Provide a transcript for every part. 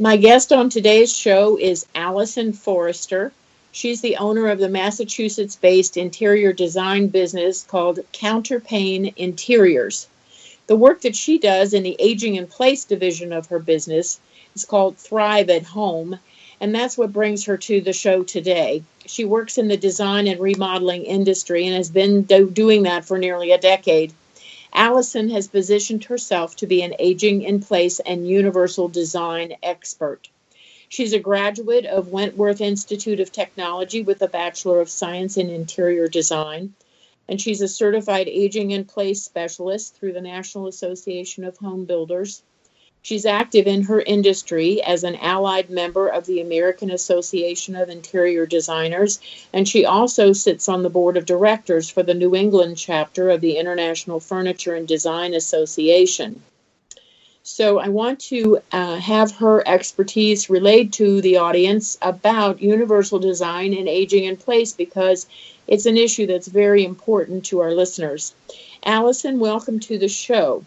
My guest on today's show is Allyson Forrister. She's the owner of the Massachusetts-based interior design business called Counterpane Interiors. The work that she does in the aging in place division of her business is called Thrive at Home, and that's what brings her to the show today. She works in the design and remodeling industry and has been doing that for nearly a decade. Allyson has positioned herself to be an aging in place and universal design expert. She's a graduate of Wentworth Institute of Technology with a Bachelor of Science in Interior Design, and she's a certified aging in place specialist through the National Association of Home Builders. She's active in her industry as an allied member of the American Association of Interior Designers, and she also sits on the board of directors for the New England chapter of the International Furniture and Design Association. So I want to have her expertise relayed to the audience about universal design and aging in place because it's an issue that's very important to our listeners. Allyson, welcome to the show.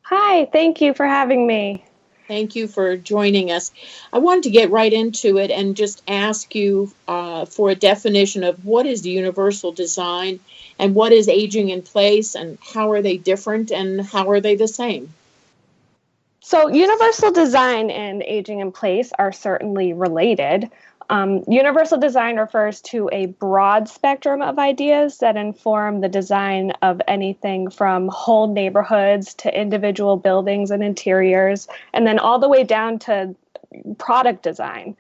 Hi, thank you for having me. Thank you for joining us. I wanted to get right into it and just ask you for a definition of what is universal design and what is aging in place and how are they different and how are they the same? So universal design and aging in place are certainly related. Universal design refers to a broad spectrum of ideas that inform the design of anything from whole neighborhoods to individual buildings and interiors, and then all the way down to product design.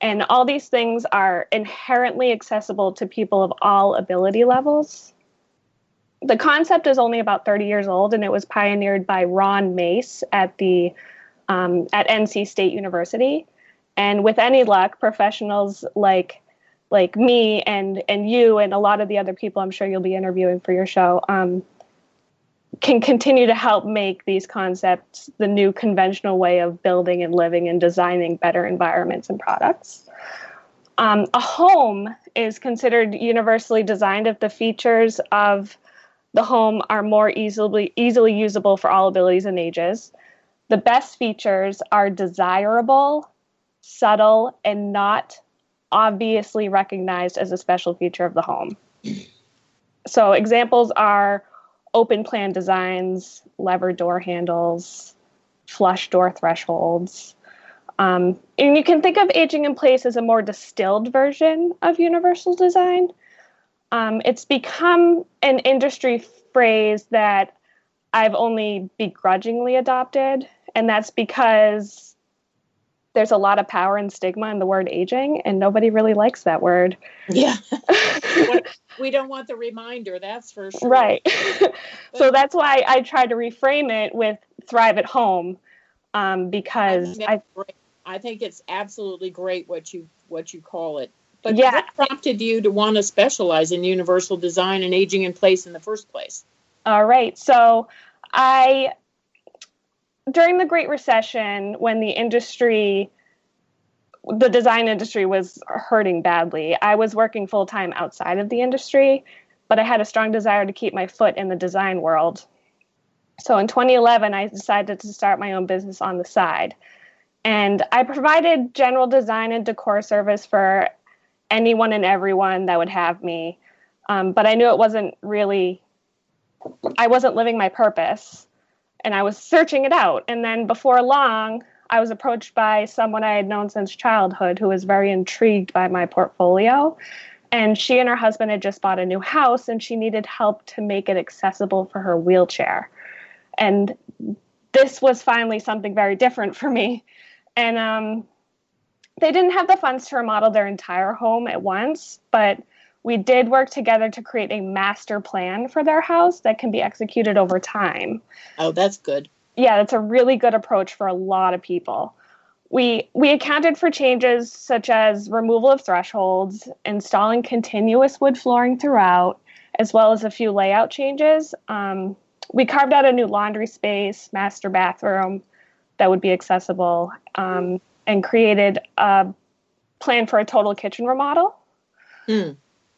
And all these things are inherently accessible to people of all ability levels. The concept is only about 30 years old, and it was pioneered by Ron Mace at NC State University. And with any luck, professionals like me and you and a lot of the other people I'm sure you'll be interviewing for your show can continue to help make these concepts the new conventional way of building and living and designing better environments and products. A home is considered universally designed if the features of the home are more easily usable for all abilities and ages. The best features are desirable, subtle, and not obviously recognized as a special feature of the home. So examples are open plan designs, lever door handles, flush door thresholds. And you can think of aging in place as a more distilled version of universal design. It's become an industry phrase that I've only begrudgingly adopted, and that's because there's a lot of power and stigma in the word aging, and nobody really likes that word. Yeah. We don't want the reminder, that's for sure. Right. So that's why I try to reframe it with Thrive at Home, because I think it's absolutely great what you call it. But yeah. What prompted you to want to specialize in universal design and aging in place in the first place? All right. So during the Great Recession, when the design industry was hurting badly, I was working full-time outside of the industry, but I had a strong desire to keep my foot in the design world. So in 2011, I decided to start my own business on the side. And I provided general design and decor service for anyone and everyone that would have me. But I knew I wasn't living my purpose. And I was searching it out. And then before long, I was approached by someone I had known since childhood who was very intrigued by my portfolio. And she and her husband had just bought a new house, and she needed help to make it accessible for her wheelchair. And this was finally something very different for me. And they didn't have the funds to remodel their entire home at once, but we did work together to create a master plan for their house that can be executed over time. Oh, that's good. Yeah, that's a really good approach for a lot of people. We accounted for changes such as removal of thresholds, installing continuous wood flooring throughout, as well as a few layout changes. We carved out a new laundry space, master bathroom that would be accessible, and created a plan for a total kitchen remodel.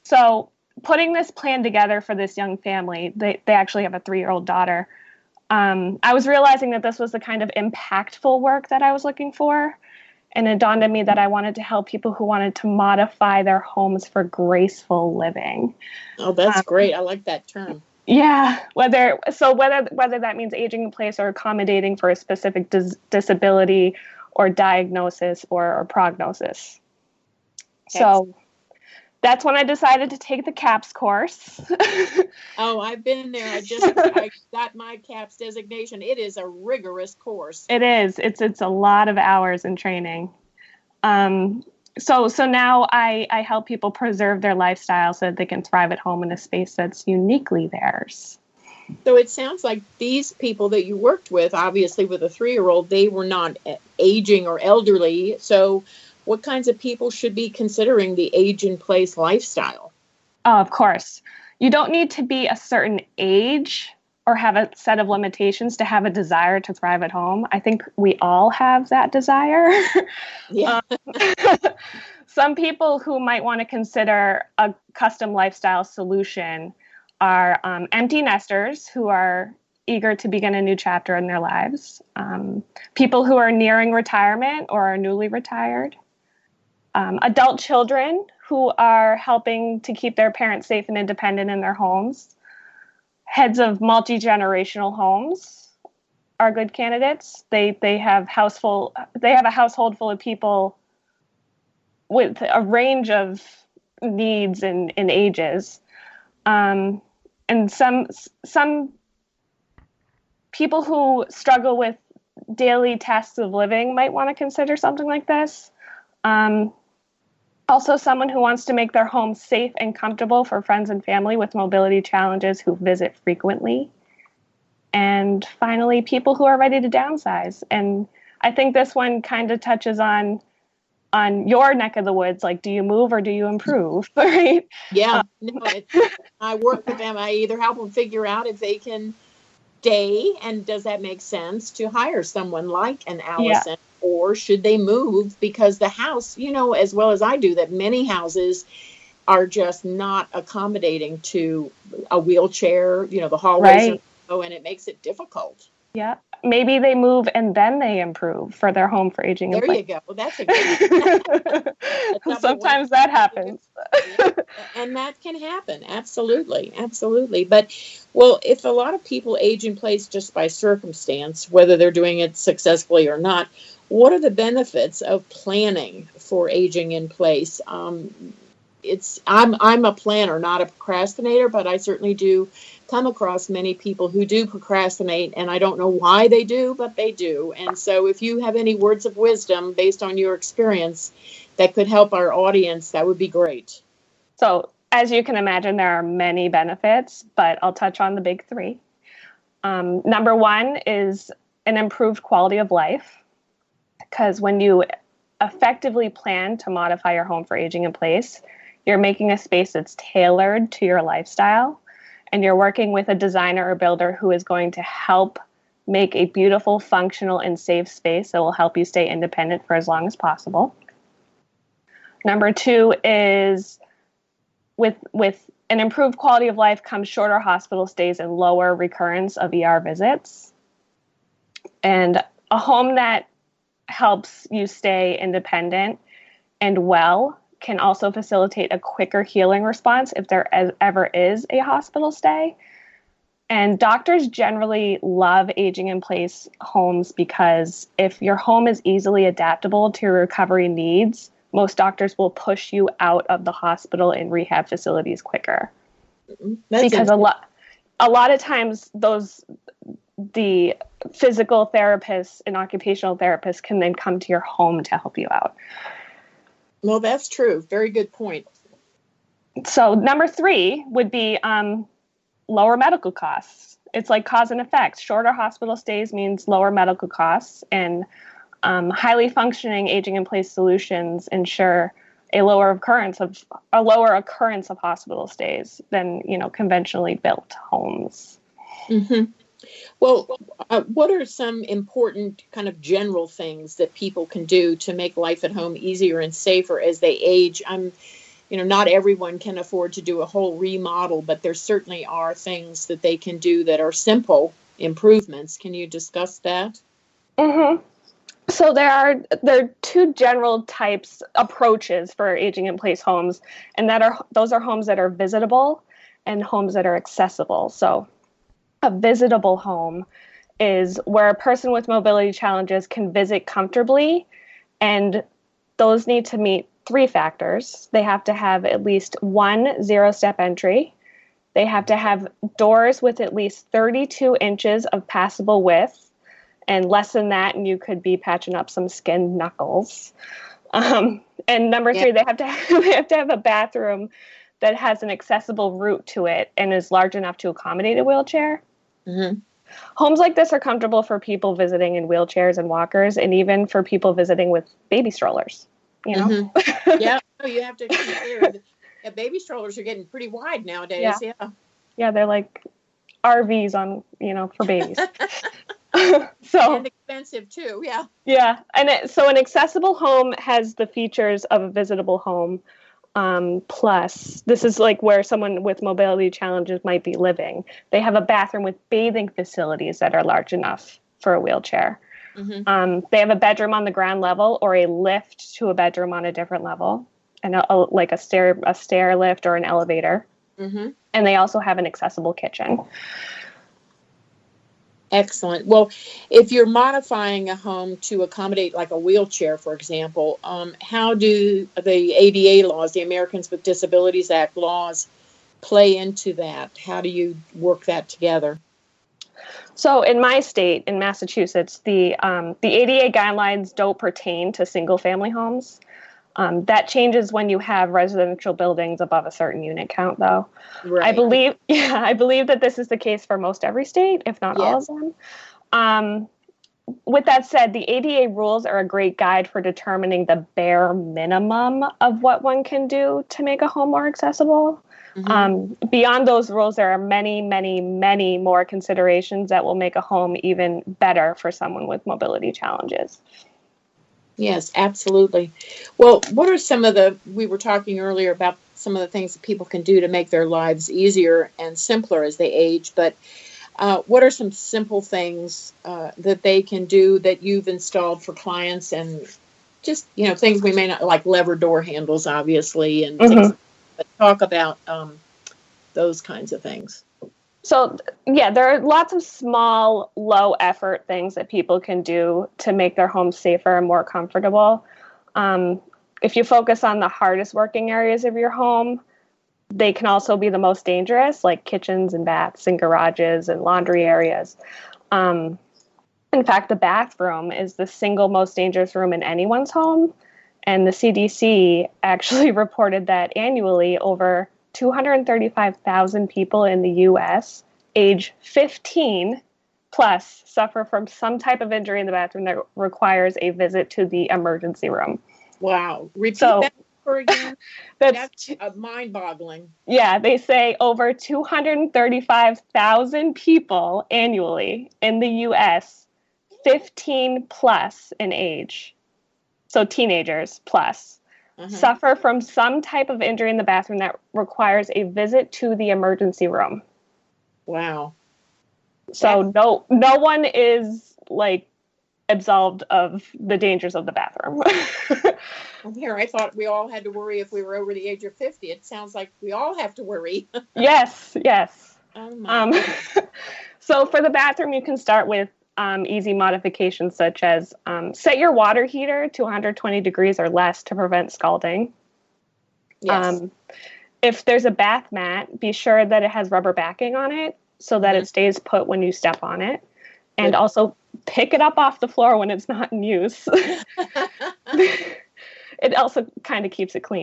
So putting this plan together for this young family, they actually have a 3-year-old daughter. I was realizing that this was the kind of impactful work that I was looking for. And it dawned on me that I wanted to help people who wanted to modify their homes for graceful living. Oh, that's great. I like that term. Yeah, whether that means aging in place or accommodating for a specific disability or diagnosis or prognosis. So that's when I decided to take the CAPS course. Oh, I've been there. I got my CAPS designation. It is a rigorous course. It is. It's a lot of hours in training. So now I help people preserve their lifestyle so that they can thrive at home in a space that's uniquely theirs. So it sounds like these people that you worked with, obviously with a 3-year-old, they were not aging or elderly. So what kinds of people should be considering the age in place lifestyle? Oh, of course. You don't need to be a certain age or have a set of limitations to have a desire to thrive at home. I think we all have that desire. Yeah. Some people who might want to consider a custom lifestyle solution are empty nesters who are eager to begin a new chapter in their lives, people who are nearing retirement or are newly retired, adult children who are helping to keep their parents safe and independent in their homes, heads of multi-generational homes are good candidates. They have a household full of people with a range of needs and ages. And some people who struggle with daily tasks of living might want to consider something like this. Also, someone who wants to make their home safe and comfortable for friends and family with mobility challenges who visit frequently. And finally, people who are ready to downsize. And I think this one kind of touches on your neck of the woods. Like, do you move or do you improve? Right? Yeah. I work with them. I either help them figure out if they can stay, and does that make sense to hire someone like an Allyson, or should they move because the house, as well as I do, that many houses are just not accommodating to a wheelchair, the hallways are, and it makes it difficult. Yeah. Maybe they move and then they improve for their home for aging in place. There you go. That's a good Sometimes that happens. And that can happen. Absolutely. Absolutely. But, well, if a lot of people age in place just by circumstance, whether they're doing it successfully or not, what are the benefits of planning for aging in place? I'm a planner, not a procrastinator, but I certainly do come across many people who do procrastinate, and I don't know why they do, but they do. And so if you have any words of wisdom based on your experience that could help our audience, that would be great. So as you can imagine, there are many benefits, but I'll touch on the big 3. Number 1 is an improved quality of life, because when you effectively plan to modify your home for aging in place, you're making a space that's tailored to your lifestyle, and you're working with a designer or builder who is going to help make a beautiful, functional, and safe space that will help you stay independent for as long as possible. Number 2 is with an improved quality of life comes shorter hospital stays and lower recurrence of ER visits. And a home that helps you stay independent and well can also facilitate a quicker healing response if there ever is a hospital stay. And doctors generally love aging in place homes because if your home is easily adaptable to your recovery needs, most doctors will push you out of the hospital and rehab facilities quicker. Because a lot of times the physical therapists and occupational therapists can then come to your home to help you out. Well, that's true. Very good point. So number 3 would be lower medical costs. It's like cause and effect. Shorter hospital stays means lower medical costs, and highly functioning aging in place solutions ensure a lower occurrence of hospital stays than conventionally built homes. Mm-hmm. Well, what are some important kind of general things that people can do to make life at home easier and safer as they age? Not everyone can afford to do a whole remodel, but there certainly are things that they can do that are simple improvements. Can you discuss that? Mm-hmm. So there are two general approaches for aging in place homes, and those are homes that are visitable and homes that are accessible. So a visitable home is where a person with mobility challenges can visit comfortably, and those need to meet three factors. They have to have at least one zero-step entry. They have to have doors with at least 32 inches of passable width, and less than that, and you could be patching up some skinned knuckles. And number three, they have to have a bathroom that has an accessible route to it and is large enough to accommodate a wheelchair. Mm-hmm. Homes like this are comfortable for people visiting in wheelchairs and walkers, and even for people visiting with baby strollers. You know? Mm-hmm. Yeah, you have to consider that baby strollers are getting pretty wide nowadays. Yeah, they're like RVs on, for babies. And expensive too. Yeah, and so an accessible home has the features of a visitable home. Plus, this is like where someone with mobility challenges might be living. They have a bathroom with bathing facilities that are large enough for a wheelchair. Mm-hmm. They have a bedroom on the ground level or a lift to a bedroom on a different level, and like a stair lift or an elevator. Mm-hmm. And they also have an accessible kitchen. Excellent. Well, if you're modifying a home to accommodate like a wheelchair, for example, how do the ADA laws, the Americans with Disabilities Act laws, play into that? How do you work that together? So in my state, in Massachusetts, the ADA guidelines don't pertain to single family homes. That changes when you have residential buildings above a certain unit count, though. Right. I believe that this is the case for most every state, if not all of them. With that said, the ADA rules are a great guide for determining the bare minimum of what one can do to make a home more accessible. Mm-hmm. Beyond those rules, there are many, many, many more considerations that will make a home even better for someone with mobility challenges. Yes, absolutely. Well, what are we were talking earlier about some of the things that people can do to make their lives easier and simpler as they age, but what are some simple things that they can do that you've installed for clients, and just, things we may not, like lever door handles, obviously, and mm-hmm. things, but talk about those kinds of things. So, there are lots of small, low-effort things that people can do to make their homes safer and more comfortable. If you focus on the hardest working areas of your home, they can also be the most dangerous, like kitchens and baths and garages and laundry areas. In fact, the bathroom is the single most dangerous room in anyone's home. And the CDC actually reported that annually over 235,000 people in the U.S. age 15 plus suffer from some type of injury in the bathroom that requires a visit to the emergency room. Wow. Repeat that for again. That's mind-boggling. Yeah, they say over 235,000 people annually in the U.S. 15 plus in age. So teenagers plus. Mm-hmm. Suffer from some type of injury in the bathroom that requires a visit to the emergency room. Wow. So no one is like absolved of the dangers of the bathroom. Here, I thought we all had to worry if we were over the age of 50. It sounds like we all have to worry. Yes. Oh my So for the bathroom, you can start with easy modifications such as set your water heater to 120 degrees or less to prevent scalding. Yes. If there's a bath mat, be sure that it has rubber backing on it so that it stays put when you step on it. And also pick it up off the floor when it's not in use. It also kind of keeps it clean.